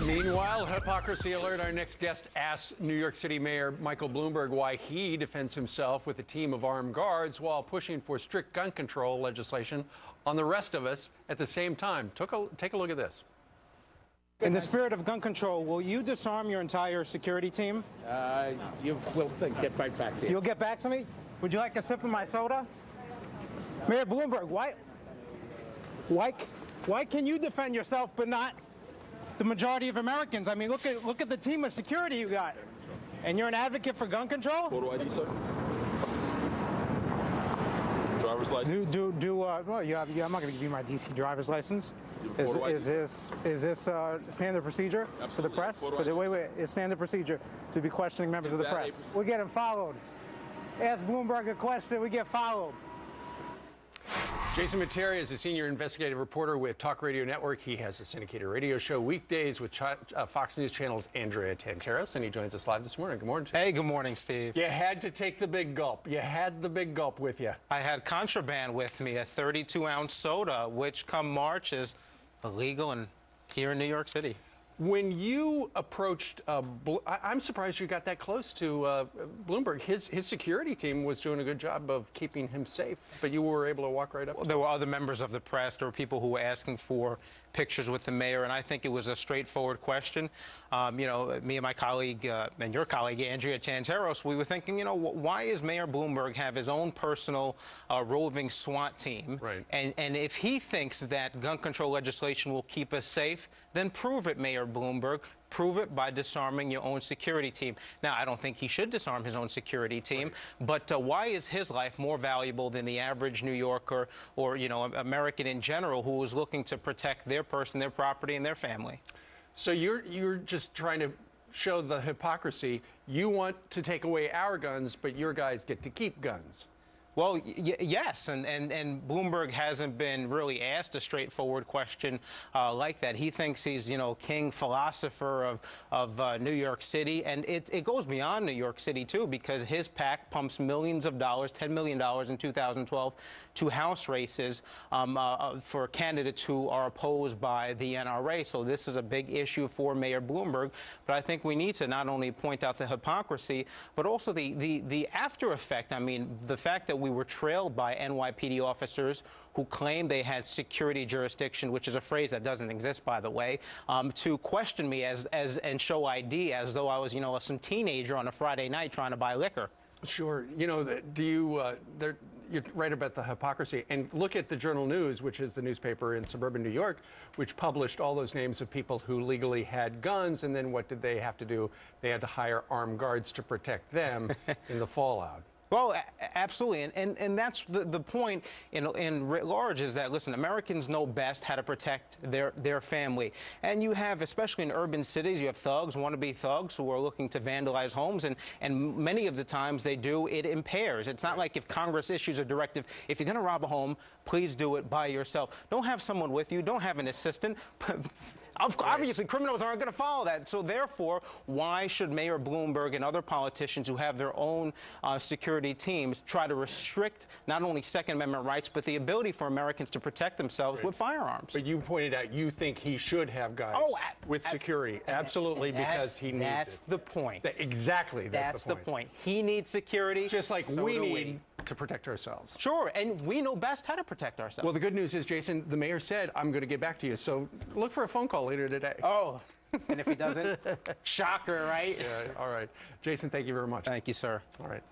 Meanwhile, hypocrisy alert. Our next guest asks New York City Mayor Michael Bloomberg why he defends himself with a team of armed guards while pushing for strict gun control legislation on the rest of us at the same time. Take a look at this. In the spirit of gun control, will you disarm your entire security team? We'll get right back to you. You'll get back to me? Would you like a sip of my soda? Mayor Bloomberg, why can you defend yourself but not the majority of Americans? I mean, look at the team of security you got. And you're an advocate for gun control? Photo ID, sir. Driver's license. Well, I'm not going to give you my DC driver's license. Is this standard procedure for the press? Wait, it's standard procedure to be questioning members of the press. We're getting followed. Ask Bloomberg a question, we get followed. Jason Mattera is a senior investigative reporter with Talk Radio Network. He has a syndicated radio show weekdays with Fox News Channel's Andrea Tantaros, and he joins us live this morning. Good morning, Jay. Hey, good morning, Steve. You had to take the big gulp. You had the big gulp with you. I had contraband with me, a 32-ounce soda, which come March is illegal here in New York City. When you approached, I'm surprised you got that close to Bloomberg. His security team was doing a good job of keeping him safe, but you were able to walk right up to him. There were other members of the press. There were people who were asking for pictures with the mayor, and I think it was a straightforward question. You know, me and my colleague and your colleague, Andrea Tantaros, we were thinking, you know, why is Mayor Bloomberg have his own personal roving SWAT team? Right. And if he thinks that gun control legislation will keep us safe, then prove it, Mayor Bloomberg. Prove it by disarming your own security team. Now, I don't think he should disarm his own security team, but why is his life more valuable than the average New Yorker or, you know, American in general who is looking to protect their person, their property, and their family? So you're just trying to show the hypocrisy. You want to take away our guns, but your guys get to keep guns. Well, yes, and Bloomberg hasn't been really asked a straightforward question like that. He thinks he's, you know, king philosopher of New York City, and it goes beyond New York City, too, because his PAC pumps millions of dollars, $10 million in 2012, to House races for candidates who are opposed by the NRA. So this is a big issue for Mayor Bloomberg, but I think we need to not only point out the hypocrisy, but also the after effect. I mean, the fact that we were trailed by NYPD officers who claimed they had security jurisdiction, which is a phrase that doesn't exist, by the way, to question me and show ID as though I was, you know, some teenager on a Friday night trying to buy liquor. Sure. You know, you're right about the hypocrisy. And look at the Journal News, which is the newspaper in suburban New York, which published all those names of people who legally had guns. And then what did they have to do? They had to hire armed guards to protect them in the fallout. Well, absolutely, and that's the point in writ large is that, listen, Americans know best how to protect their family. And you have, especially in urban cities, you have thugs, wannabe thugs, who are looking to vandalize homes, and many of the times they do, it impairs. It's not like if Congress issues a directive, if you're going to rob a home, please do it by yourself. Don't have someone with you. Don't have an assistant. Obviously, criminals aren't going to follow that. So therefore, why should Mayor Bloomberg and other politicians who have their own security teams try to restrict not only Second Amendment rights, but the ability for Americans to protect themselves with firearms? But you pointed out you think he should have guys with security. Absolutely, because he needs it. That's the point. Exactly. That's the point. He needs security. Just like we need to protect ourselves. Sure, and we know best how to protect ourselves. Well, the good news is, Jason, the mayor said, I'm going to get back to you. So look for a phone call later today. Oh, and if he doesn't, shocker, right? Yeah, all right. Jason, thank you very much. Thank you, sir. All right.